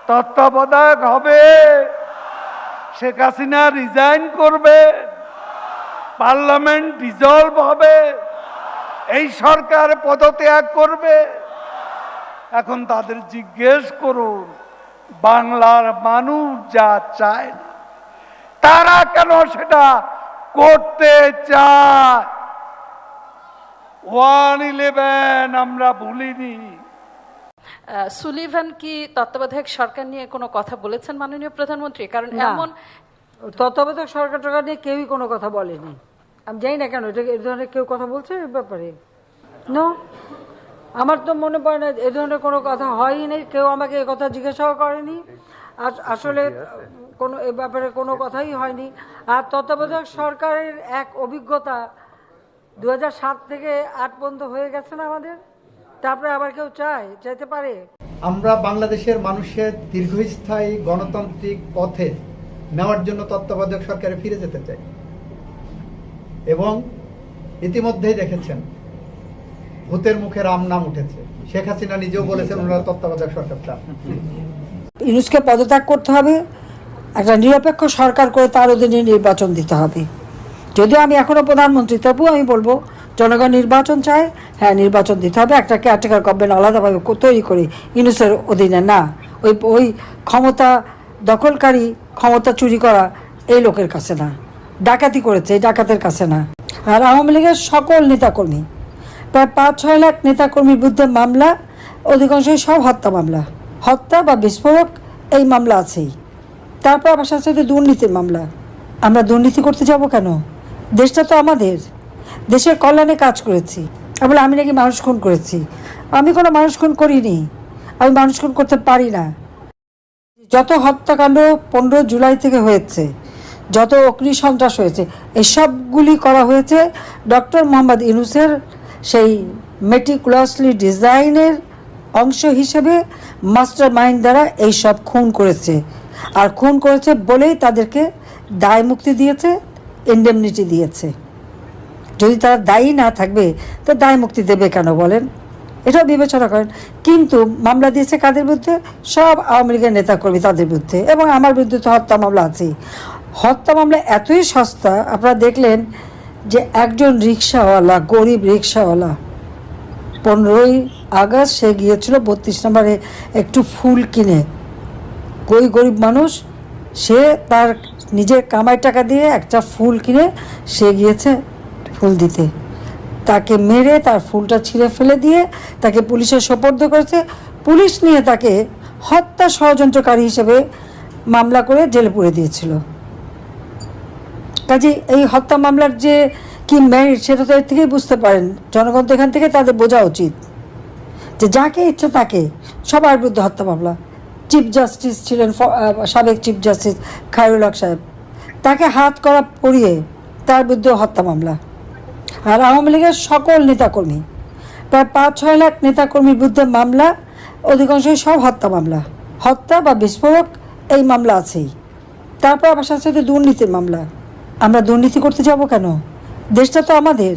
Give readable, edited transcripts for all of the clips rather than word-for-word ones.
তত্ত্বাবধায়ক হবে, শেখ হাসিনা রিজাইন করবে, পার্লামেন্ট ডিসলভ হবে, এই সরকার পদত্যাগ করবে। এখন তাদের জিজ্ঞেস করুন, বাংলার মানুষ যা চায় না তারা কেন সেটা করতে চায়? 1/11 আমরা ভুলিনি। সুলিভান কি তত্ত্বাবধায়ক সরকার নিয়ে কোনো কথা বলেছেন মাননীয় প্রধানমন্ত্রী? কারণ এমন তত্ত্বাবধায়ক সরকার টরকার নিয়ে কেউই কোনো কথা বলেনি। আমি জানি না কেন এ ধরনের কেউ কথা বলছে এ ব্যাপারে। নো, আমার তো মনে পড়ে না এ ধরনের কোনো কথা হয়ই নেই। কেউ আমাকে এ কথা জিজ্ঞাসাও করেনি। আসলে কোনো এ ব্যাপারে কোনো কথাই হয়নি। আর তত্ত্বাবধায়ক সরকারের এক অভিজ্ঞতা 2007 থেকে 8 পর্যন্ত হয়ে গেছে না আমাদের। তারপরে আবার কেউ চাইতে পারে? আমরা বাংলাদেশের মানুষের দীর্ঘস্থায়ী গণতান্ত্রিক পথে নেওয়ার জন্য তত্ত্বাবধায়ক সরকারে ফিরে যেতে চাই। এবং ইতিমধ্যেই দেখেছেন ভূতের মুখে রাম নাম উঠেছে। শেখ হাসিনা নিজেও বলেছেন ওনারা তত্ত্বাবধায়ক সরকার চান। ইউনূসকে পদত্যাগ করতে হবে, একটা নিরপেক্ষ সরকার করে তার অধীনে নির্বাচন দিতে হবে। যদিও আমি এখনও প্রধানমন্ত্রী, তবুও আমি বলবো জনগণ নির্বাচন চায়, হ্যাঁ নির্বাচন দিতে হবে। একটা কেয়ারটেকার গভর্নমেন্ট আলাদাভাবে তৈরি করে ইউনূসের অধীনে না, ওই ক্ষমতা দখলকারী, ক্ষমতা চুরি করা এই লোকের কাছে না, ডাকাতি করেছে এই ডাকাতের কাছে না। আর আওয়ামী লীগের সকল নেতাকর্মী, প্রায় 5-6 লাখ নেতাকর্মীর বিরুদ্ধে মামলা, অধিকাংশই সব হত্যা মামলা, হত্যা বা বিস্ফোরক এই মামলা আছেই। তারপর আবার সাথে সাথে দুর্নীতির মামলা। আমরা দুর্নীতি করতে যাব কেন? দেশটা তো আমাদের, দেশের কল্যাণে কাজ করেছি। বলে আমি নাকি মানুষ খুন করেছি। আমি কোনো মানুষ খুন করিনি, আমি মানুষ খুন করতে পারি না। যত হত্যাকাণ্ড 15 জুলাই থেকে হয়েছে, যত অগ্নি সন্ত্রাস হয়েছে, এসবগুলি করা হয়েছে ডক্টর মোহাম্মদ ইউনূসের সেই মেটিকুলাসলি ডিজাইনের অংশ হিসেবে। মাস্টার মাইন্ড দ্বারা এই সব খুন করেছে, আর খুন করেছে বলেই তাদেরকে দায় মুক্তি দিয়েছে, ইন্ডেমনিটি দিয়েছে। যদি তারা দায়ী না থাকবে তো দায় মুক্তি দেবে কেন বলেন? এটাও বিবেচনা করেন। কিন্তু মামলা দিয়েছে কাদের বিরুদ্ধে? সব আওয়ামী লীগের নেতাকর্মী, তাদের বিরুদ্ধে। এবং আমার বিরুদ্ধে তো হত্যা মামলা আছেই। হত্যা মামলা এতই সস্তা, আপনারা দেখলেন যে একজন রিক্সাওয়ালা, গরিব রিক্সাওয়ালা, 15ই আগস্ট সে গিয়েছিল 32 নম্বরে একটু ফুল কিনে। গরিব মানুষ, সে তার নিজের কামাই টাকা দিয়ে একটা ফুল কিনে সে গিয়েছে ফুল দিতে। তাকে মেরে তার ফুলটা ছিঁড়ে ফেলে দিয়ে তাকে পুলিশের সোপর্দ করেছে। পুলিশ নিয়ে তাকে হত্যা ষড়যন্ত্রকারী হিসেবে মামলা করে জেলে পুরে দিয়েছিল। কাজে এই হত্যা মামলার যে কি মেরিট সেটা তো এর থেকেই বুঝতে পারেন। জনগণ তো এখান থেকে তাদের বোঝা উচিত যে যাকে ইচ্ছা তাকে, সবার বিরুদ্ধে হত্যা মামলা। চিফ জাস্টিস ছিলেন সাবেক চিফ জাস্টিস খায়রুল হক সাহেব, তাকে হাত করা পরিয়ে তার বিরুদ্ধে হত্যা মামলা। আর আওয়ামী লীগের সকল নেতাকর্মী, প্রায় 5-6 লাখ নেতাকর্মীর বিরুদ্ধে মামলা, অধিকাংশই সব হত্যা মামলা, হত্যা বা বিস্ফোরক এই মামলা আছেই। তারপর আবার সাথে সাথে দুর্নীতির মামলা। আমরা দুর্নীতি করতে যাব কেন? দেশটা তো আমাদের,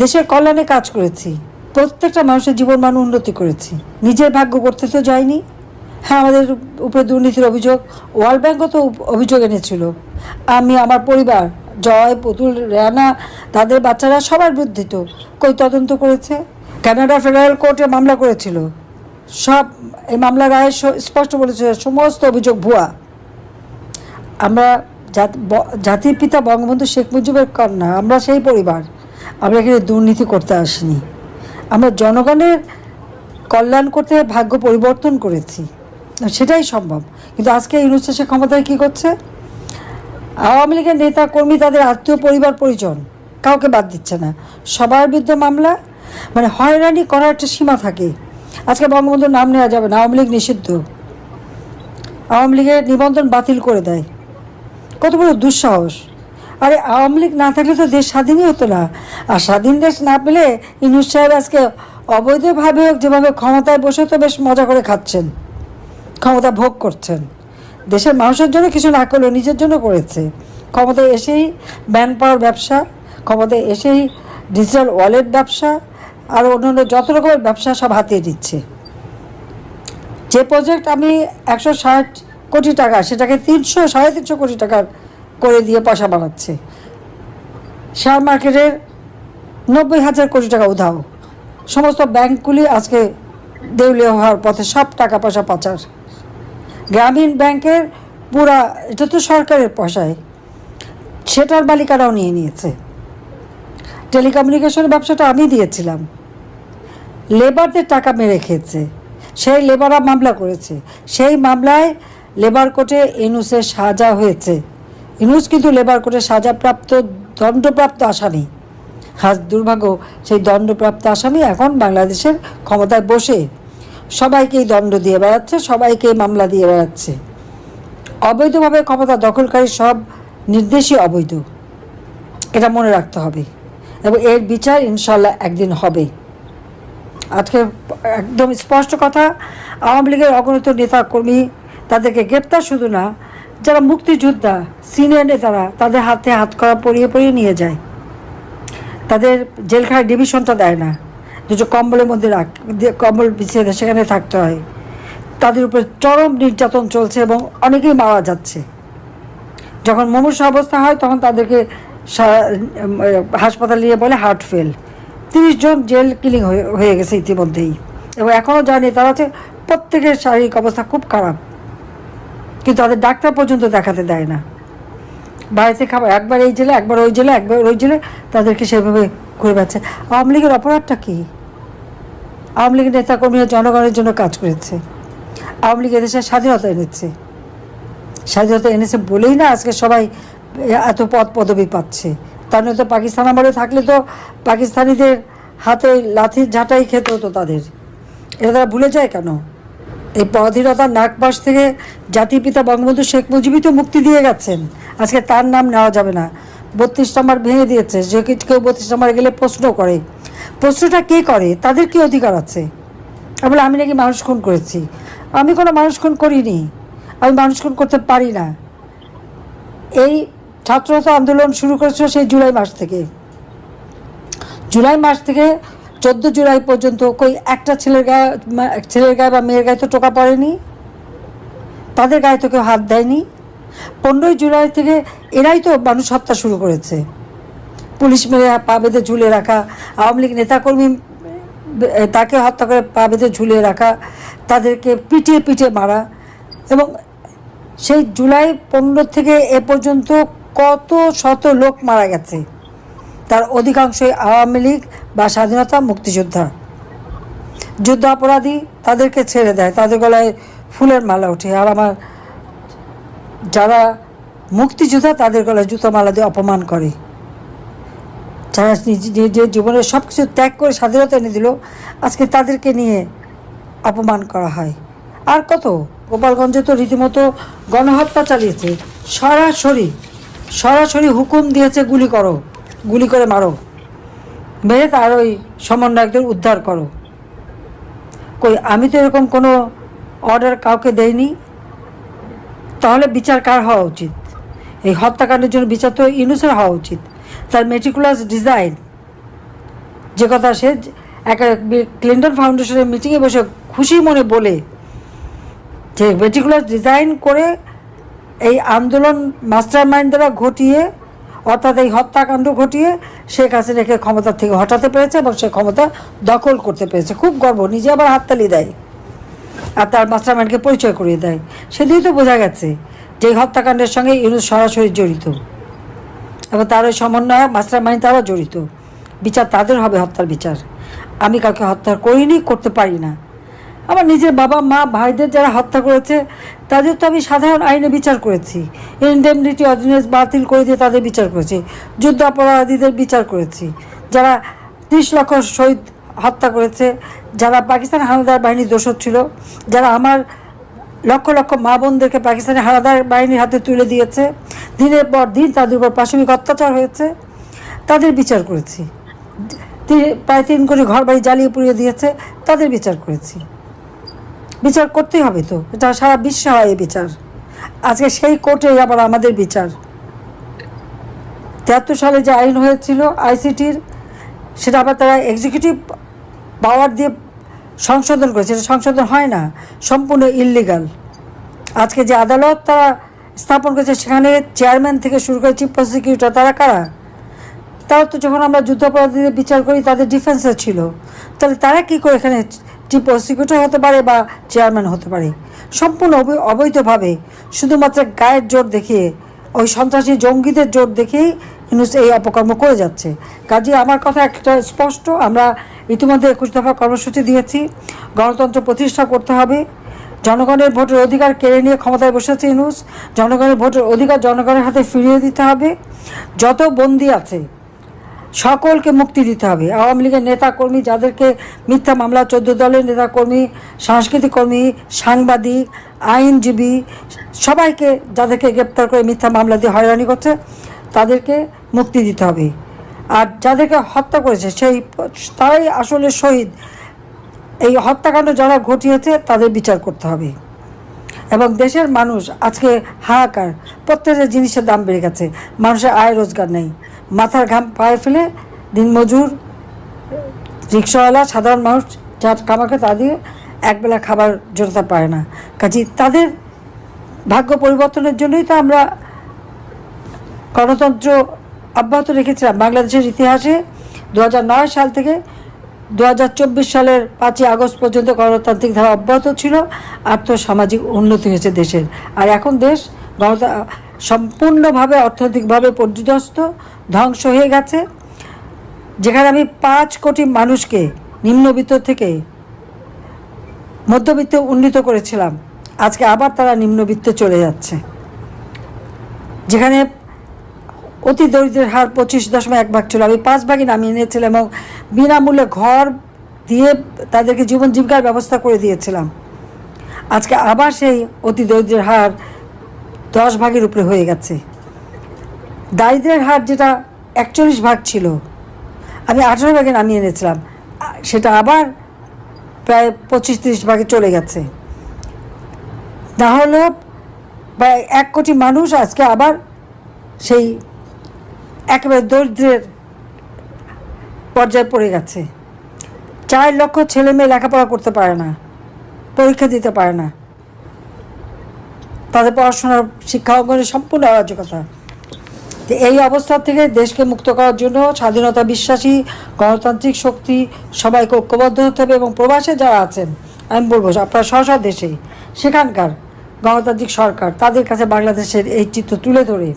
দেশের কল্যাণে কাজ করেছি, প্রত্যেকটা মানুষের জীবন মান উন্নতি করেছি, নিজের ভাগ্য করতে তো যায়নি। হ্যাঁ, আমাদের উপরে দুর্নীতির অভিযোগ, ওয়ার্ল্ড ব্যাংকও তো অভিযোগ এনেছিল। আমি, আমার পরিবার, জয়, পুতুল, রানা, তাদের বাচ্চারা সবার বিরুদ্ধে তো কই তদন্ত করেছে। কানাডা ফেডারেল কোর্টে মামলা করেছিল, সব এই মামলার রায়ে স্পষ্ট বলেছে সমস্ত অভিযোগ ভুয়া। আমরা জাতির পিতা বঙ্গবন্ধু শেখ মুজিবের কন্যা, আমরা সেই পরিবার। আমরা এখানে দুর্নীতি করতে আসিনি, আমরা জনগণের কল্যাণ করতে ভাগ্য পরিবর্তন করেছি, সেটাই সম্ভব। কিন্তু আজকে ইউনূস সে ক্ষমতায় কী করছে? আওয়ামী লীগের নেতা কর্মী, তাদের আত্মীয়, পরিবার পরিজন কাউকে বাদ দিচ্ছে না, সবার বিরুদ্ধে মামলা। মানে হয়রানি করার একটা সীমা থাকে। আজকে বঙ্গবন্ধুর নাম নেওয়া যাবে না, আওয়ামী লীগ নিষিদ্ধ, আওয়ামী লীগের নিবন্ধন বাতিল করে দেয়। কত বড় দুঃসাহস! আরে আওয়ামী লীগ না থাকলে তো দেশ স্বাধীনই হতো না। আর স্বাধীন দেশ না পেলে ইউনূস সাহেব আজকে অবৈধভাবে যেভাবে ক্ষমতায় বসে তো বেশ মজা করে খাচ্ছেন, ক্ষমতা ভোগ করছেন। দেশের মানুষের জন্য কিছু না করলেও নিজের জন্য করেছে। ক্ষমতায় এসেই ম্যান পাওয়ার ব্যবসা, ক্ষমতায় এসেই ডিজিটাল ওয়ালেট ব্যবসা, আর অন্যান্য যত রকমের ব্যবসা সব হাতিয়ে দিচ্ছে। যে প্রজেক্ট আমি 160 কোটি টাকা, সেটাকে 300-350 কোটি টাকার করে দিয়ে পয়সা বানাচ্ছে। শেয়ার মার্কেটের 90,000 কোটি টাকা উধাও। সমস্ত ব্যাংকগুলি আজকে দেউলিয়া হওয়ার পথে, সব টাকা পয়সা পাচার। গ্রামীণ ব্যাংকের পুরা, এটা তো সরকারের পয়সায়, সেটার মালিকানাও নিয়ে নিয়েছে। টেলিকমিউনিকেশনের ব্যবসাটা আমি দিয়েছিলাম, লেবারদের টাকা মেরে খেয়েছে। সেই লেবাররা মামলা করেছে, সেই মামলায় লেবার কোর্টে ইউনূসের সাজা হয়েছে। ইউনূস কিন্তু লেবার কোর্টে সাজাপ্রাপ্ত, দণ্ডপ্রাপ্ত আসামি। আজ দুর্ভাগ্য, সেই দণ্ডপ্রাপ্ত আসামি এখন বাংলাদেশের ক্ষমতায় বসে সবাইকেই দণ্ড দিয়ে বেড়াচ্ছে, সবাইকেই মামলা দিয়ে বেড়াচ্ছে। অবৈধভাবে ক্ষমতা দখলকারী সব নির্দেশই অবৈধ, এটা মনে রাখতে হবে, এবং এর বিচার ইনশাল্লাহ একদিন হবে। আজকে একদম স্পষ্ট কথা, আওয়ামী লীগের অগণিত নেতা কর্মী, তাদেরকে গ্রেপ্তার শুধু না, যারা মুক্তিযোদ্ধা সিনিয়র নেতারা, তাদের হাতে হাত করা পরিয়ে পরিয়ে নিয়ে যায়। তাদের জেলখানায় ডিভিশনটা দেয় না, দুটো কম্বলের মধ্যে কম্বল বিছিয়ে দেয়, সেখানে থাকতে হয়। তাদের উপরে চরম নির্যাতন চলছে এবং অনেকেই মারা যাচ্ছে। যখন মুমূর্ষু অবস্থা হয় তখন তাদেরকে হাসপাতালে নিয়ে বলে হার্ট ফেল। 30 জন জেল কিলিং হয়ে গেছে ইতিমধ্যেই, এবং এখনও জানি তারা আছে, প্রত্যেকের শারীরিক অবস্থা খুব খারাপ, কিন্তু তাদের ডাক্তার পর্যন্ত দেখাতে দেয় না। বাড়িতে খাবার, একবার এই জেলে, একবার ওই জেলে, একবার ওই জেলে, তাদেরকে সেভাবে ঘুরে বেড়াচ্ছে। আওয়ামী লীগের অপরাধটা কী? আওয়ামী লীগের নেতাকর্মীরা জনগণের জন্য কাজ করেছে। আওয়ামী লীগ এদেশের স্বাধীনতা এনেছে, স্বাধীনতা এনেছে বলেই না আজকে সবাই এত পদ পদবি পাচ্ছে। তার নয়তো পাকিস্তান আমলে থাকলে তো পাকিস্তানিদের হাতে লাঠির ঝাঁটাই খেতে হতো তাদের। এটা তারা ভুলে যায় কেন? এই পরাধীনতার নাগপাশ থেকে জাতির পিতা বঙ্গবন্ধু শেখ মুজিবই তো মুক্তি দিয়ে গেছেন। আজকে তার নাম নেওয়া যাবে না। 32 নম্বর ভেঙে দিয়েছে, যে কেউ 32 নম্বরে গেলে প্রশ্ন করে। প্রশ্নটা কে করে? তাদের কি অধিকার আছে? বলে আমি নাকি মানুষ খুন করেছি। আমি কোনো মানুষ খুন করিনি, আমি মানুষ খুন করতে পারি না। এই ছাত্রতা আন্দোলন শুরু করেছিল সেই জুলাই মাস থেকে। জুলাই মাস থেকে 14 জুলাই পর্যন্ত কই একটা ছেলের গায়ে বা মেয়ের গায়ে তো টোকা পড়েনি, তাদের গায়ে তো কেউ হাত দেয়নি। 15 জুলাই থেকে এরাই তো মানুষ হত্যা শুরু করেছে। পুলিশ মেরে পা বেঁধে ঝুলে রাখা, আওয়ামী লীগ নেতাকর্মী তাকে হত্যা করে পা বেঁধে ঝুলিয়ে রাখা, তাদেরকে পিটিয়ে পিটিয়ে মারা। এবং সেই জুলাই 15 থেকে এ পর্যন্ত কত শত লোক মারা গেছে, তার অধিকাংশই আওয়ামী লীগ বা স্বাধীনতা মুক্তিযোদ্ধা। যুদ্ধ অপরাধী তাদেরকে ছেড়ে দেয়, তাদের গলায় ফুলের মালা ওঠে। আর আমার যারা মুক্তিযোদ্ধা তাদের গলায় জুতো মালা দিয়ে অপমান করে। যারা নিজের জীবনের সব কিছু ত্যাগ করে স্বাধীনতা এনে দিল, আজকে তাদেরকে নিয়ে অপমান করা হয়। আর কত, গোপালগঞ্জে তো রীতিমতো গণহত্যা চালিয়েছে, সরাসরি হুকুম দিয়েছে গুলি করো, গুলি করে মারো, মেরে তার ওই সমন্বয়কদের উদ্ধার করো। কই আমি তো এরকম কোনো অর্ডার কাউকে দেইনি। তাহলে বিচার কার হওয়া উচিত? এই হত্যাকাণ্ডের জন্য বিচার তো ইউনূসের হওয়া উচিত। তার মেটিকুলাস ডিজাইন, যে কথা সে একটা ক্লিন্টন ফাউন্ডেশনের মিটিংয়ে বসে খুশি মনে বলে, যে মেটিকুলাস ডিজাইন করে এই আন্দোলন মাস্টার মাইন্ড দ্বারা ঘটিয়ে, অর্থাৎ এই হত্যাকাণ্ড ঘটিয়ে শেখ হাসিনাকে ক্ষমতা থেকে হটাতে পেরেছে এবং সে ক্ষমতা দখল করতে পেরেছে। খুব গর্ব, নিজে আবার হাততালি দেয় আর তার মাস্টার মাইন্ডকে পরিচয় করিয়ে দেয়। সেদিনই তো বোঝা গেছে যে এই হত্যাকাণ্ডের সঙ্গে ইউনূস সরাসরি জড়িত, এবং তার ওই সমন্বয় মাস্টার মাইন্ড তারা জড়িত। বিচার তাদের হবে, হত্যার বিচার। আমি কাউকে হত্যা করিনি, করতে পারি না। আমার নিজের বাবা মা ভাইদের যারা হত্যা করেছে তাদের তো আমি সাধারণ আইনে বিচার করেছি, ইনডেমনিটি অর্ডিন্যান্স বাতিল করে দিয়ে তাদের বিচার করেছি, যুদ্ধ অপরাধীদের বিচার করেছি, যারা 30 লক্ষ শহীদ হত্যা করেছে, যারা পাকিস্তান হানাদার বাহিনীর দোষর ছিল, যারা আমার লক্ষ লক্ষ মা বোনদেরকে পাকিস্তানি হানাদার বাহিনীর হাতে তুলে দিয়েছে, দিনের পর দিন তাদের উপর পাশবিক অত্যাচার হয়েছে, তাদের বিচার করেছি। প্রায় 3 কোটি ঘর বাড়ি জ্বালিয়ে পুড়িয়ে দিয়েছে, তাদের বিচার করেছি। বিচার করতেই হবে তো, এটা সারা বিশ্বে হয় এই বিচার। আজকে সেই কোর্টে আবার আমাদের বিচার। 73 সালে যে আইন হয়েছিল আইসিটির, সেটা আবার তারা এক্সিকিউটিভ পাওয়ার দিয়ে সংশোধন করেছে, এটা সংশোধন হয় না, সম্পূর্ণ ইললিগাল। আজকে যে আদালত তারা স্থাপন করেছে সেখানে চেয়ারম্যান থেকে শুরু করে চিফ প্রসিকিউটর, তারা কারা? তারা তো যখন আমরা যুদ্ধাপরাধীদের বিচার করি তাদের ডিফেন্সে ছিল, তাহলে তারা কী করে এখানে চিফ প্রসিকিউটর হতে পারে বা চেয়ারম্যান হতে পারে? সম্পূর্ণ অবৈধভাবে শুধুমাত্র গায়ের জোর দেখিয়ে, ওই সন্ত্রাসী জঙ্গিদের জোর দেখেই ইউনূস এই অপকর্ম করে যাচ্ছে। কাজে আমার কথা একটা স্পষ্ট, আমরা ইতিমধ্যে 21 দফা কর্মসূচি দিয়েছি। গণতন্ত্র প্রতিষ্ঠা করতে হবে। জনগণের ভোটের অধিকার কেড়ে নিয়ে ক্ষমতায় বসেছে ইউনূস। জনগণের ভোটের অধিকার জনগণের হাতে ফিরিয়ে দিতে হবে। যত বন্দী আছে সকলকে মুক্তি দিতে হবে। আওয়ামী লীগের নেতাকর্মী যাদেরকে মিথ্যা মামলা, 14 দলের নেতাকর্মী, সাংস্কৃতিক কর্মী, সাংবাদিক, আইনজীবী, সবাইকে যাদেরকে গ্রেপ্তার করে মিথ্যা মামলা দিয়ে হয়রানি করছে তাদেরকে মুক্তি দিতে হবে। আর যাদেরকে হত্যা করেছে তারাই আসলে শহীদ। এই হত্যাকাণ্ড যারা ঘটিয়েছে তাদের বিচার করতে হবে। এবং দেশের মানুষ আজকে হাহাকার, প্রত্যেকটা জিনিসের দাম বেড়ে গেছে, মানুষের আয় রোজগার নেই, মাথার ঘাম পায়ে ফেলে দিনমজুর, রিক্সাওয়ালা, সাধারণ মানুষ যার কামাকে তা দিয়ে একবেলা খাবার জোটাতে পারে না। কাজে তাদের ভাগ্য পরিবর্তনের জন্যই তো আমরা গণতন্ত্র অব্যাহত রেখেছিলাম। বাংলাদেশের ইতিহাসে 2009 সাল থেকে 2024 সালের 5ই আগস্ট পর্যন্ত গণতান্ত্রিক ধারা অব্যাহত ছিল, আর্থসামাজিক উন্নতি হয়েছে দেশের। আর এখন দেশ সম্পূর্ণভাবে অর্থনৈতিকভাবে পর্যুদস্ত, ধ্বংস হয়ে গেছে। যেখানে আমি 5 কোটি মানুষকে নিম্নবিত্ত থেকে মধ্যবিত্তে উন্নীত করেছিলাম, আজকে আবার তারা নিম্নবিত্তে চলে যাচ্ছে। যেখানে অতি দরিদ্রের হার 25.1 ছিল, আমি 5 ভাগে নামিয়ে নিয়েছিলাম এবং বিনামূল্যে ঘর দিয়ে তাদেরকে জীবন জীবিকার ব্যবস্থা করে দিয়েছিলাম। আজকে আবার সেই অতি দরিদ্রের হার 10 ভাগের উপরে হয়ে গেছে। দারিদ্রের হার যেটা 41 ভাগ ছিল, আমি 18 ভাগে নামিয়ে এনেছিলাম, সেটা আবার প্রায় 25-30 ভাগে চলে গেছে। তাহলে প্রায় 1 কোটি মানুষ আজকে আবার সেই একেবারে দরিদ্রের পর্যায়ে পড়ে গেছে। 4 লক্ষ ছেলে মেয়ে লেখাপড়া করতে পারে না, পরীক্ষা দিতে পারে না, তাদের পড়াশোনার শিক্ষা অঙ্গনে সম্পূর্ণ অরাজকতা। তো এই অবস্থা থেকে দেশকে মুক্ত করার জন্য স্বাধীনতা বিশ্বাসী গণতান্ত্রিক শক্তি সবাইকে ঐক্যবদ্ধ হতে হবে। এবং প্রবাসে যারা আছেন, আমি বলবো আপনারা স্ব দেশে সেখানকার গণতান্ত্রিক সরকার, তাদের কাছে বাংলাদেশের এই চিত্র তুলে ধরে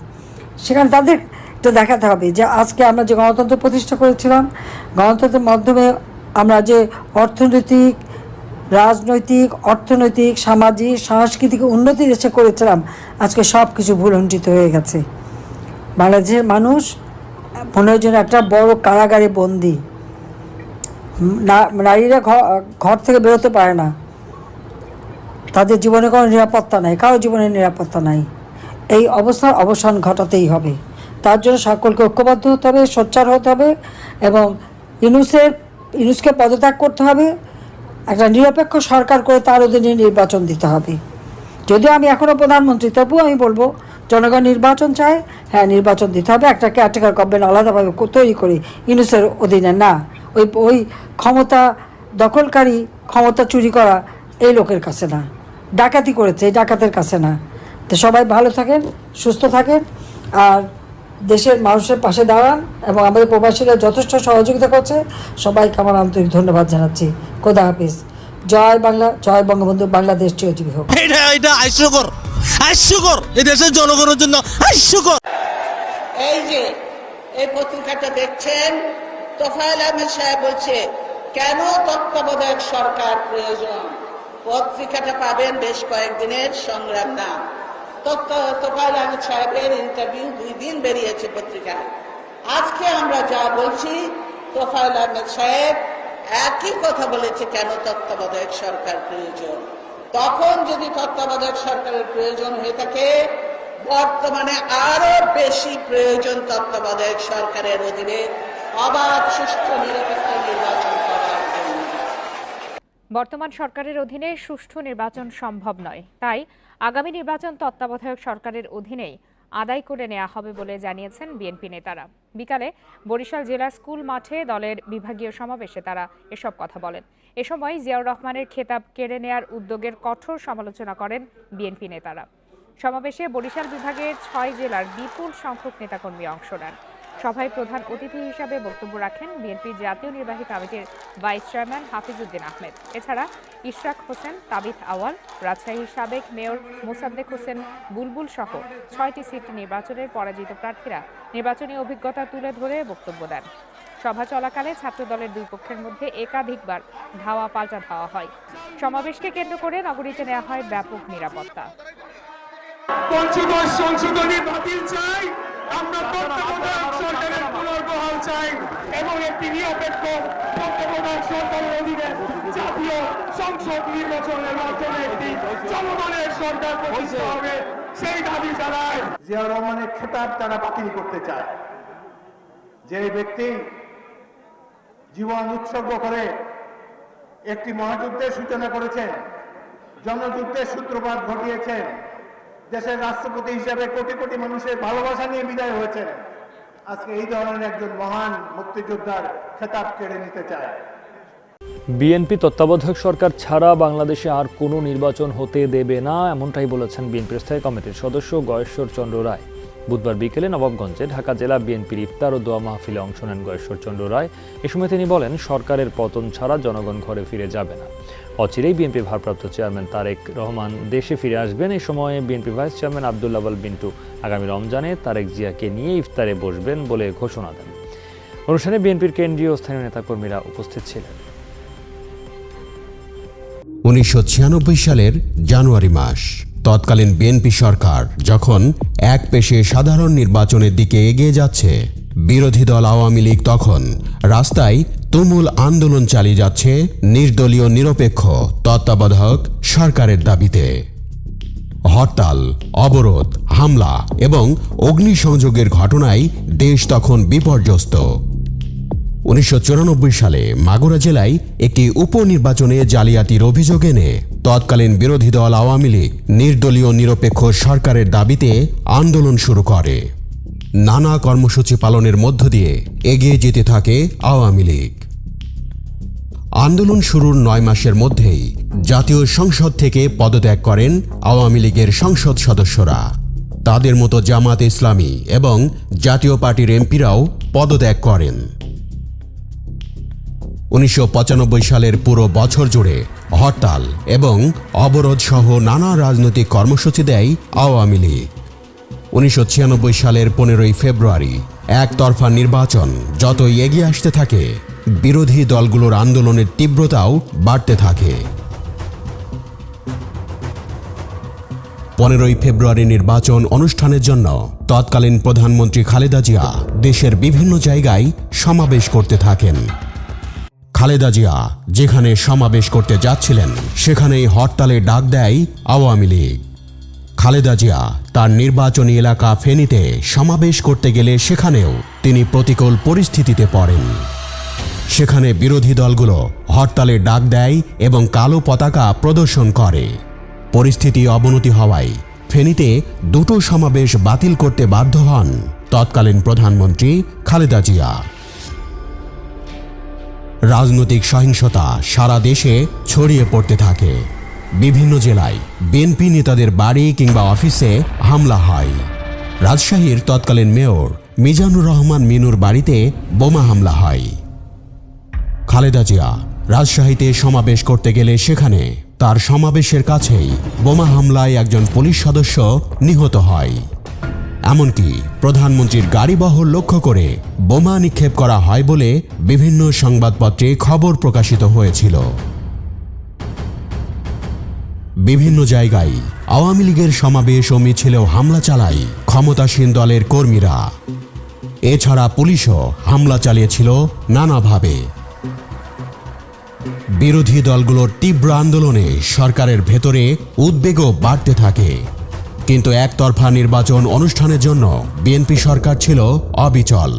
সেখানে তাদের এটা দেখাতে হবে যে আজকে আমরা যে গণতন্ত্র প্রতিষ্ঠা করেছিলাম, গণতন্ত্রের মাধ্যমে আমরা যে অর্থনৈতিক, রাজনৈতিক, অর্থনৈতিক, সামাজিক, সাংস্কৃতিক উন্নতি দেশে করেছিলাম, আজকে সব কিছু ভুলুণ্ঠিত হয়ে গেছে। বাংলাদেশের মানুষ মনে হয় যেন একটা বড় কারাগারে বন্দী। নারীরা ঘর থেকে বেরোতে পারে না, তাদের জীবনে কোনো নিরাপত্তা নাই, কারো জীবনের নিরাপত্তা নাই। এই অবস্থার অবসান ঘটাতেই হবে। তার জন্য সকলকে ঐক্যবদ্ধ হতে হবে, সোচ্চার হতে হবে এবং ইউনূসকে পদত্যাগ করতে হবে। একটা নিরপেক্ষ সরকার করে তার অধীনে নির্বাচন দিতে হবে। যদিও আমি এখনও প্রধানমন্ত্রী, তবুও আমি বলবো জনগণ নির্বাচন চায়, হ্যাঁ নির্বাচন দিতে হবে। একটা কেয়ারটেকার গভর্নমেন্ট আলাদাভাবে তৈরি করে ইউনূসের অধীনে না, ওই ক্ষমতা দখলকারী, ক্ষমতা চুরি করা এই লোকের কাছে না, ডাকাতি করেছে এই ডাকাতের কাছে না। তো সবাই ভালো থাকেন, সুস্থ থাকেন আর দেশের মানুষের পাশে দাঁড়ান এবং আমাদের প্রবাসীরা যথেষ্ট সহযোগিতা করছে, সবাইকে আমার আন্তরিক ধন্যবাদ জানাচ্ছি। খোদা হাফিজ। জয় বাংলা, জয় বঙ্গবন্ধু, বাংলাদেশ চিরজীবী হোক। এটা হাস্যকর এই দেশের জনগণের জন্য হাস্যকর। এই যে এই পত্রিকাটা দেখছেন, তোফায়েল আহমেদ সাহেব বলছে কেন তত্ত্বাবধায়ক সরকার প্রয়োজন। পত্রিকাটা পাবেন বেশ কয়েকদিনের সংগ্রাম নাম। তোফায়েল আহমেদ সাহেবের ইন্টারভিউ 2 দিন বেরিয়েছে পত্রিকায়। আজকে আমরা যা বলছি, তোফায়েল আহমেদ সাহেব একই কথা বলেছে কেন তত্ত্বাবধায়ক সরকার প্রয়োজন। তখন যদি তত্ত্বাবধায়ক সরকারের প্রয়োজন হয়ে থাকে, বর্তমানে আরো বেশি প্রয়োজন তত্ত্বাবধায়ক সরকারের অধীনে অবাধ, সুষ্ঠু, নিরপেক্ষ নির্বাচন করার জন্য। বর্তমান সরকারের অধীনে সুষ্ঠু নির্বাচন সম্ভব নয়, তাই আগামী নির্বাচন তত্ত্বাবধায়ক সরকারের অধীনেই আদায় করে নেওয়া হবে বলে জানিয়েছেন বিএনপি নেতারা। বিকালে বরিশাল জেলা স্কুল মাঠে দলের বিভাগীয় সমাবেশে তারা এসব কথা বলেন। এ সময় জিয়াউর রহমানের খেতাব কেড়ে নেয়ার উদ্যোগের কঠোর সমালোচনা করেন বিএনপি নেতারা। সমাবেশে বরিশাল বিভাগের 6 জেলার বিপুল সংখ্যক নেতাকর্মী অংশ নেন। সভায় প্রধান অতিথি হিসাবে বক্তব্য রাখেন বিএনপির জাতীয় নির্বাহী কমিটির ভাইস চেয়ারম্যান হাফিজউদ্দিন আহমেদ। এছাড়া ইশরাক হোসেন, তাবিথ আওয়াল, রাজশাহীর সাবেক মেয়র মোসাদ্দেক হোসেন বুলবুল সহ 6টি সিট নির্বাচনের পরাজিত প্রার্থীরা নির্বাচনী অভিজ্ঞতা তুলে ধরে বক্তব্য দেন। সভা চলাকালে ছাত্রদলের দুই পক্ষের মধ্যে একাধিকবার ধাওয়া পাল্টা ধাওয়া হয়। সমাবেশকে কেন্দ্র করে নগরীতে নেওয়া হয় ব্যাপক নিরাপত্তা। পঞ্চদশ সংশোধনী বাতিল চাই, আমরা তত্ত্বাবধায়ক সরকারের পুনর্বহাল চাই এবং একটি নিরপেক্ষ তত্ত্বাবধায়ক সরকারের অধীনে জাতীয় সংসদ নির্বাচনের মাধ্যমে একটি জনগণের সরকার প্রতিষ্ঠা হবে, সেই দাবি জানায়। জিয়াউর রহমানের খেতাব তারা বাতিল করতে চায়। যে ব্যক্তি জীবন উৎসর্গ করে একটি মহাযুদ্ধের সূচনা করেছেন, জনযুদ্ধের সূত্রপাত ঘটিয়েছেন, দেশের রাষ্ট্রপতি হিসেবে কোটি কোটি মানুষের ভালোবাসা নিয়ে বিদায় হয়েছেন, আজকে এই ধরনের একজন মহান মুক্তিযোদ্ধার খেতাব কেড়ে নিতে চায়। বিএনপি তত্ত্বাবধায়ক সরকার ছাড়া বাংলাদেশে আর কোনো নির্বাচন হতে দেবে না, এমনটাই বলেছেন বিএনপির স্থায়ী কমিটির সদস্য গয়েশ্বর চন্দ্র রায়। বুধবার বিকেলে নবাবগঞ্জে ঢাকা জেলা বিএনপির ইফতার ও দোয়া মাহফিলে অংশ নেন গয়েশ্বর চন্দ্র রায়। এ সময় তিনি বলেন, সরকারের পতন ছাড়া জনগণ ঘরে ফিরে যাবে না। অচিরেই বিএনপি ভারপ্রাপ্ত চেয়ারম্যান তারেক রহমান দেশে ফিরে আসবেন। এই সময়ে বিএনপি ভাইস চেয়ারম্যান আব্দুল আওয়াল বিন্টু আগামী রমজানে তারেক জিয়াকে নিয়ে ইফতারে বসবেন বলে ঘোষণা দেন। অনুষ্ঠানে বিএনপির কেন্দ্রীয় ও স্থানীয় নেতাকর্মীরা উপস্থিত ছিলেন। 1996 সালের জানুয়ারি মাস, তৎকালীন বিএনপি সরকার যখন এক পেশে সাধারণ নির্বাচনের দিকে এগিয়ে যাচ্ছে, বিরোধী দল আওয়ামী লীগ তখন রাস্তায় তুমুল আন্দোলন চালিয়ে যাচ্ছে নির্দলীয় নিরপেক্ষ তত্ত্বাবধায়ক সরকারের দাবিতে। হরতাল, অবরোধ, হামলা এবং অগ্নিসংযোগের ঘটনায় দেশ তখন বিপর্যস্ত। 1994 সালে মাগুরা জেলায় একটি উপনির্বাচনে জালিয়াতির অভিযোগ এনে তৎকালীন বিরোধী দল আওয়ামী লীগ নির্দলীয় নিরপেক্ষ সরকারের দাবিতে আন্দোলন শুরু করে। নানা কর্মসূচি পালনের মধ্য দিয়ে এগিয়ে যেতে থাকে আওয়ামী লীগ। আন্দোলন শুরুর 9 মাসের মধ্যেই জাতীয় সংসদ থেকে পদত্যাগ করেন আওয়ামী লীগের সংসদ সদস্যরা। তাদের মতো জামাত ইসলামী এবং জাতীয় পার্টির এমপিরাও পদত্যাগ করেন। 1995 সালের পুরো বছর জুড়ে হরতাল এবং অবরোধ সহ নানা রাজনৈতিক কর্মসূচি দেয় আওয়ামী লীগ। 1996 সালের 15 ফেব্রুয়ারি একতরফা নির্বাচন যতই এগিয়ে আসতে থাকে, বিরোধী দলগুলোর আন্দোলনের তীব্রতাও বাড়তে থাকে। 15 ফেব্রুয়ারি নির্বাচন অনুষ্ঠানের জন্য তৎকালীন প্রধানমন্ত্রী খালেদা জিয়া দেশের বিভিন্ন জায়গায় সমাবেশ করতে থাকেন। খালেদা জিয়া যেখানে সমাবেশ করতে যাচ্ছিলেন, সেখানেই হরতালে ডাক দেয় আওয়ামী লীগ। খালেদা জিয়া তার নির্বাচনী এলাকা ফেনীতে সমাবেশ করতে গেলে সেখানেও তিনি প্রতিকূল পরিস্থিতিতে পড়েন। সেখানে বিরোধী দলগুলো হরতালে ডাক দেয় এবং কালো পতাকা প্রদর্শন করে। পরিস্থিতি অবনতি হওয়ায় ফেনীতে দুটো সমাবেশ বাতিল করতে বাধ্য হন তৎকালীন প্রধানমন্ত্রী খালেদা জিয়া। রাজনৈতিক সহিংসতা সারা দেশে ছড়িয়ে পড়তে থাকে। বিভিন্ন জেলায় বিএনপি নেতাদের বাড়ি কিংবা অফিসে হামলা হয়। রাজশাহীর তৎকালীন মেয়র মিজানুর রহমান মিনুর বাড়িতে বোমা হামলা হয়। খালেদা জিয়া রাজশাহীতে সমাবেশ করতে গেলে সেখানে তার সমাবেশের কাছেই বোমা হামলায় একজন পুলিশ সদস্য নিহত হয়। এমনকি প্রধানমন্ত্রীর গাড়িবহর লক্ষ্য করে বোমা নিক্ষেপ করা হয় বলে বিভিন্ন সংবাদপত্রে খবর প্রকাশিত হয়েছিল। বিভিন্ন জায়গায় আওয়ামী লীগের সমাবেশ ও মিছিলেও হামলা চালায় ক্ষমতাসীন দলের কর্মীরা। এছাড়া পুলিশও হামলা চালিয়েছিল নানাভাবে। বিরোধী দলগুলোর তীব্র আন্দোলনে সরকারের ভেতরে উদ্বেগও বাড়তে থাকে। কিন্তু একতরফা নির্বাচন অনুষ্ঠানের জন্য বিএনপি সরকার ছিল অবিচল।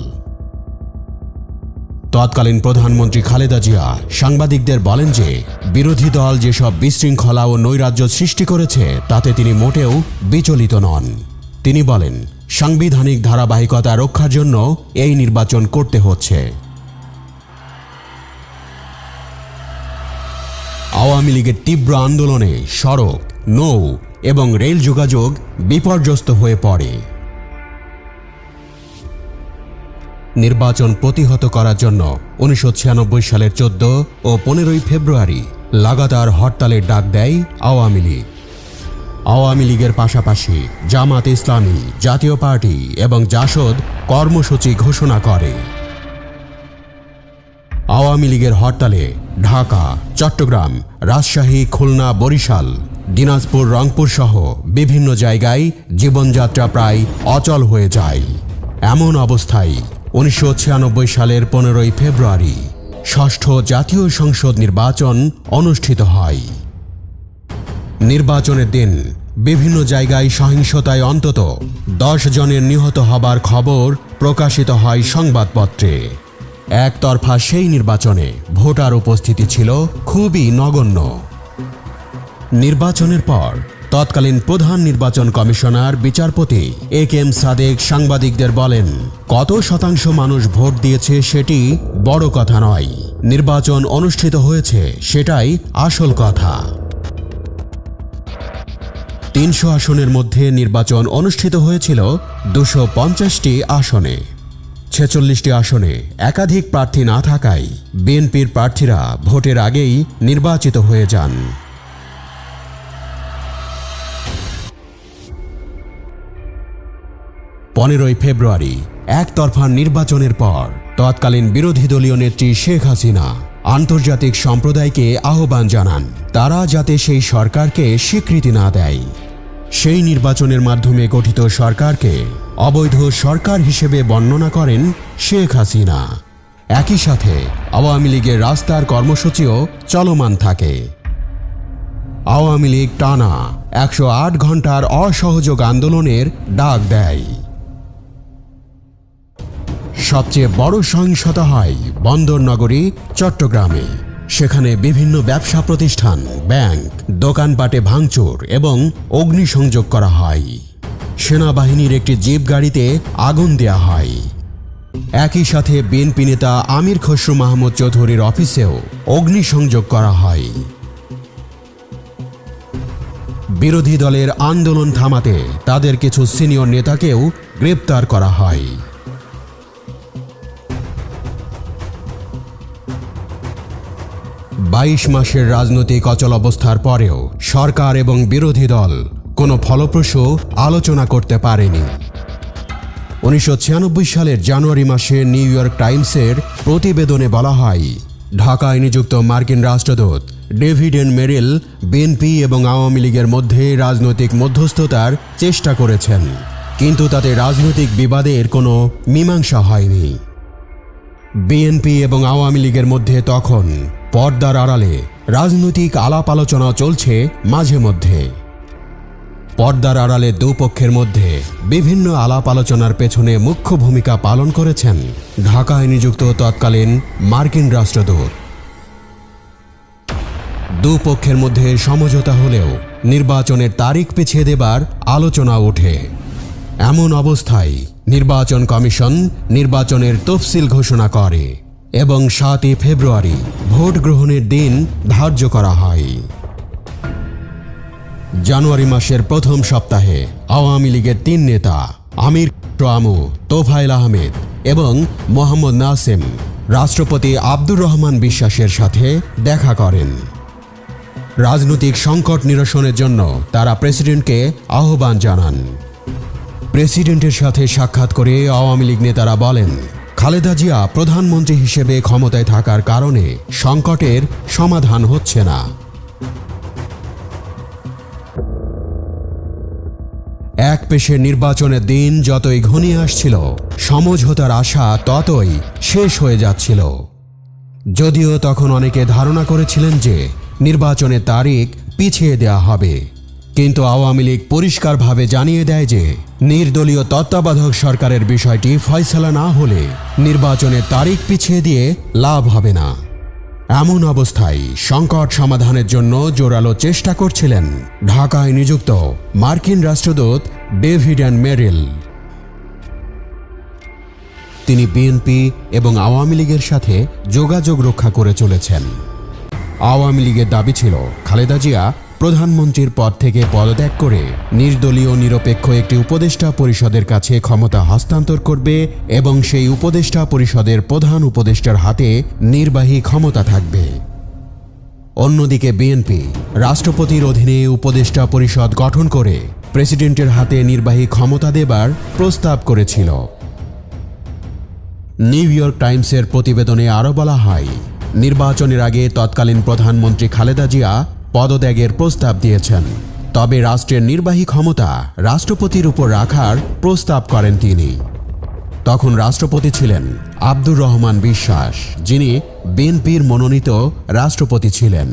তৎকালীন প্রধানমন্ত্রী খালেদা জিয়া সাংবাদিকদের বলেন যে, বিরোধী দল যেসব বিশৃঙ্খলা ও নৈরাজ্য সৃষ্টি করেছে তাতে তিনি মোটেও বিচলিত নন। তিনি বলেন, সাংবিধানিক ধারাবাহিকতা রক্ষার জন্য এই নির্বাচন করতে হচ্ছে। আওয়ামী লীগের তীব্র আন্দোলনে সড়ক, নৌ এবং রেল যোগাযোগ বিপর্যস্ত হয়ে পড়ে। নির্বাচন প্রতিহত করার জন্য 1996 সালের 14 ও 15 ফেব্রুয়ারি লাগাতার হরতালের ডাক দেয় আওয়ামী লীগ। আওয়ামী লীগের পাশাপাশি জামাত ইসলামী, জাতীয় পার্টি এবং জাসদ কর্মসূচি ঘোষণা করে। আওয়ামী লীগের হরতালে ঢাকা, চট্টগ্রাম, রাজশাহী, খুলনা, বরিশাল, দিনাজপুর, রংপুর সহ বিভিন্ন জায়গায় জীবনযাত্রা প্রায় অচল হয়ে যায়। এমন অবস্থায় 1996 সালের 15 ফেব্রুয়ারি ষষ্ঠ জাতীয় সংসদ নির্বাচন অনুষ্ঠিত হয়। নির্বাচনের দিন বিভিন্ন জায়গায় সহিংসতায় অন্তত 10 জনের নিহত হবার খবর প্রকাশিত হয় সংবাদপত্রে। একতরফা সেই নির্বাচনে ভোটার উপস্থিতি ছিল খুবই নগণ্য। নির্বাচনের পর তৎকালীন প্রধান নির্বাচন কমিশনার বিচারপতি এ.কে.এম. সাদেক সাংবাদিকদের বলেন, কত শতাংশ মানুষ ভোট দিয়েছে সেটি বড় কথা নয়, নির্বাচন অনুষ্ঠিত হয়েছে সেটাই আসল কথা। 300 আসনের মধ্যে নির্বাচন অনুষ্ঠিত হয়েছিল 250টি আসনে। 46টি আসনে একাধিক প্রার্থী না থাকায় বিএনপির প্রার্থীরা ভোটের আগেই নির্বাচিত হয়ে যান। 15 ফেব্রুয়ারি একতরফা নির্বাচনের পর তৎকালীন বিরোধী দলীয় নেত্রী শেখ হাসিনা আন্তর্জাতিক সম্প্রদায়কে আহ্বান জানান তারা যাতে সেই সরকারকে স্বীকৃতি না দেয়। সেই নির্বাচনের মাধ্যমে গঠিত সরকারকে অবৈধ সরকার হিসেবে বর্ণনা করেন শেখ হাসিনা। একই সাথে আওয়ামী লীগের রাস্তার কর্মসূচিও চলমান থাকে। আওয়ামী লীগ টানা 108 ঘন্টার অসহযোগ আন্দোলনের ডাক দেয়। সবচেয়ে বড় সহিংসতা হয় বন্দরনগরী চট্টগ্রামে। সেখানে বিভিন্ন ব্যবসা প্রতিষ্ঠান, ব্যাংক, দোকানপাটে ভাঙচুর এবং অগ্নিসংযোগ করা হয়। সেনাবাহিনীর একটি জিপ গাড়িতে আগুন দেয়া হয়। একই সাথে বিএনপি নেতা আমির খসরু মাহমুদ চৌধুরীর অফিসেও অগ্নিসংযোগ করা হয়। বিরোধী দলের আন্দোলন থামাতে তাদের কিছু সিনিয়র নেতাকেও গ্রেপ্তার করা হয়। বাইশ মাসের রাজনৈতিক অচল অবস্থার পরেও সরকার এবং বিরোধী দল কোনো ফলপ্রসূ আলোচনা করতে পারেনি। 1996 সালের জানুয়ারি মাসে নিউ ইয়র্ক টাইমসের প্রতিবেদনে বলা হয়, ঢাকায় নিযুক্ত মার্কিন রাষ্ট্রদূত ডেভিড এন মেরিল বিএনপি এবং আওয়ামী লীগের মধ্যে রাজনৈতিক মধ্যস্থতার চেষ্টা করেছেন, কিন্তু তাতে রাজনৈতিক বিবাদের কোনো মীমাংসা হয়নি। বিএনপি এবং আওয়ামী লীগের মধ্যে তখন পর্দার আড়ালে রাজনৈতিক আলাপ আলোচনা চলছে মাঝে মধ্যে। পর্দার আড়ালে দুপক্ষের মধ্যে বিভিন্ন আলাপ আলোচনার পেছনে মুখ্য ভূমিকা পালন করেছেন ঢাকায় নিযুক্ত তৎকালীন মার্কিন রাষ্ট্রদূত। দুপক্ষের মধ্যে সমঝোতা হলেও নির্বাচনের তারিখ পিছিয়ে দেবার আলোচনা ওঠে। এমন অবস্থায় নির্বাচন কমিশন নির্বাচনের তফসিল ঘোষণা করে এবং 7 ফেব্রুয়ারি ভোট গ্রহণের দিন ধার্য করা হয়। জানুয়ারি মাসের প্রথম সপ্তাহে আওয়ামী লীগের 3 নেতা আমির খসরু, তোফায়েল আহমেদ এবং মোহাম্মদ নাসিম রাষ্ট্রপতি আব্দুর রহমান বিশ্বাসের সাথে দেখা করেন। রাজনৈতিক সংকট নিরসনের জন্য তারা প্রেসিডেন্টকে আহ্বান জানান। প্রেসিডেন্টের সাথে সাক্ষাৎ করে আওয়ামী লীগ নেতারা বলেন, খালেদা জিয়া প্রধানমন্ত্রী হিসেবে ক্ষমতায় থাকার কারণে সংকটের সমাধান হচ্ছে না। এক পেশে নির্বাচনের দিন যতই ঘনিয়ে আসছিল, সমঝোতার আশা ততই শেষ হয়ে যাচ্ছিল। যদিও তখন অনেকে ধারণা করেছিলেন যে নির্বাচনের তারিখ পিছিয়ে দেওয়া হবে, কিন্তু আওয়ামী লীগ পরিষ্কারভাবে জানিয়ে দেয় যে নির্দলীয় তত্ত্বাবধায়ক সরকারের বিষয়টি ফয়সালা না হলে নির্বাচনের তারিখ পিছিয়ে দিয়ে লাভ হবে না। এমন অবস্থায় সংকট সমাধানের জন্য জোরালো চেষ্টা করছিলেন ঢাকায় নিযুক্ত মার্কিন রাষ্ট্রদূত ডেভিড এন মেরিল। তিনি বিএনপি এবং আওয়ামী লীগের সাথে যোগাযোগ রক্ষা করে চলেছেন। আওয়ামী লীগের দাবি ছিল খালেদা জিয়া প্রধানমন্ত্রীর পদ থেকে পদত্যাগ করে নির্দলীয় নিরপেক্ষ একটি উপদেষ্টা পরিষদের কাছে ক্ষমতা হস্তান্তর করবে এবং সেই উপদেষ্টা পরিষদের প্রধান উপদেষ্টার হাতে নির্বাহী ক্ষমতা থাকবে। অন্যদিকে বিএনপি রাষ্ট্রপতির অধীনে উপদেষ্টা পরিষদ গঠন করে প্রেসিডেন্টের হাতে নির্বাহী ক্ষমতা দেবার প্রস্তাব করেছিল। নিউ ইয়র্ক টাইমসের প্রতিবেদনে আরও বলা হয়, নির্বাচনের আগে তৎকালীন প্রধানমন্ত্রী খালেদা জিয়া পদত্যাগের প্রস্তাব দিয়েছেন, তবে রাষ্ট্রের নির্বাহী ক্ষমতা রাষ্ট্রপতির উপর রাখার প্রস্তাব করেন তিনি। তখন রাষ্ট্রপতি ছিলেন আব্দুর রহমান বিশ্বাস, যিনি বিএনপির মনোনীত রাষ্ট্রপতি ছিলেন।